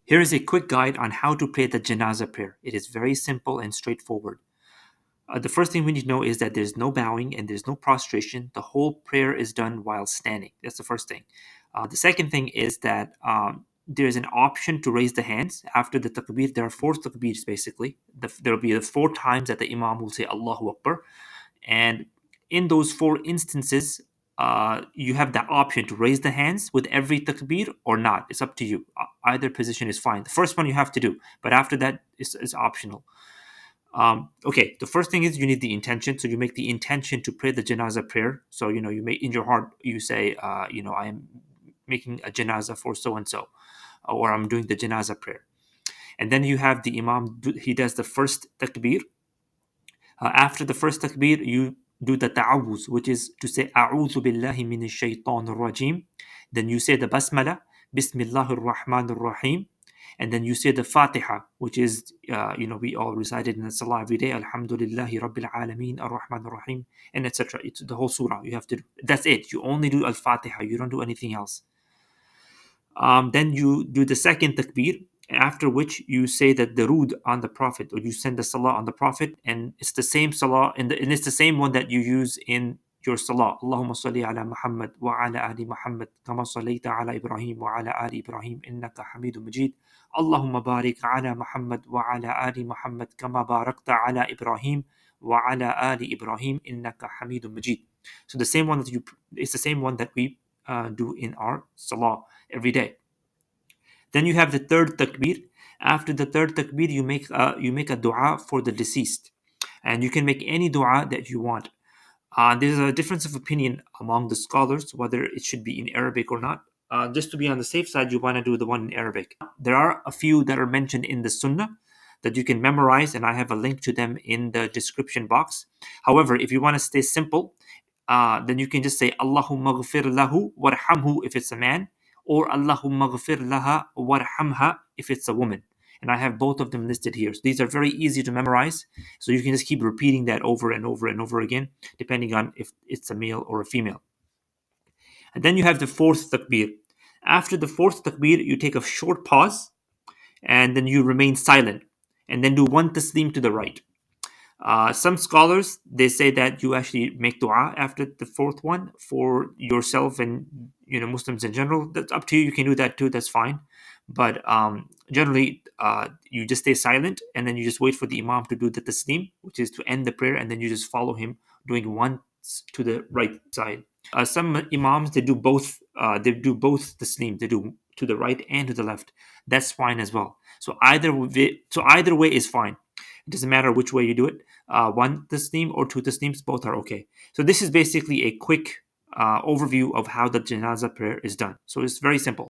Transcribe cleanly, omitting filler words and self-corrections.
Here is a quick guide on how to pray the Janazah prayer. It is very simple and straightforward. The first thing we need to know is that there's no bowing and there's no prostration. The whole prayer is done while standing. That's the first thing. The second thing is that there's an option to raise the hands after the takbir. There are four takbirs basically. There will be the four times that the Imam will say Allahu Akbar. And in those four instances, you have the option to raise the hands with every takbir or not. It's up to you. Either position is fine. The first one you have to do, but after that is optional. Okay, the first thing is you need the intention. So you make the intention to pray the janazah prayer. So, you make in your heart, you say, I am making a janazah for so and so, or I'm doing the janazah prayer. And then you have the imam, he does the first takbir. After the first takbir, you do the ta'awuz, which is to say, A'udhu billahi minash shaitanir rajim. Then you say the basmala, Bismillahir Rahmanir Rahim. And then you say the Fatiha, which is, we all recited in the Salah every day, Alhamdulillahi Rabbil Alameen, Ar-Rahman Ar-Rahim, and etc. It's the whole surah you have to do. That's it. You only do Al-Fatiha. You don't do anything else. Then you do the second takbir, after which you say that darood on the Prophet, or you send the salah on the Prophet, and it's the same salah, and it's the same one that you use in your salah. Allahumma salli ala Muhammad wa ala ali Muhammad kama sallaita ala Ibrahim wa ala ali Ibrahim innaka Hamidum Majid. Allahumma barik ala Muhammad wa ala ali Muhammad kama barakta ala Ibrahim wa ala ali Ibrahim innaka Hamidum Majid. So the same one it's the same one that we do in our salah every day. Then you have the third takbir. After the third takbir, you make a dua for the deceased, and you can make any dua that you want. There's a difference of opinion among the scholars whether it should be in Arabic or not. Just to be on the safe side, you want to do the one in Arabic. There are a few that are mentioned in the Sunnah that you can memorize, and I have a link to them in the description box. However, if you want to stay simple, then you can just say Allahumma ghfir lahu warhamhu if it's a man, or Allahumma ghfir laha warhamha if it's a woman. And I have both of them listed here. So these are very easy to memorize. So you can just keep repeating that over and over and over again, depending on if it's a male or a female. And then you have the fourth takbir. After the fourth takbir, you take a short pause, and then you remain silent, and then do one taslim to the right. Some scholars, they say that you actually make dua after the fourth one for yourself and Muslims in general. That's up to you. You can do that too. That's fine. But generally, you just stay silent, and then you just wait for the imam to do the taslim, which is to end the prayer, and then you just follow him doing one to the right side. Some imams, they do both. They do both taslim. They do to the right and to the left. That's fine as well. So either way is fine. It doesn't matter which way you do it. One taslim or two taslims, both are okay. So this is basically a quick overview of how the janazah prayer is done. So it's very simple.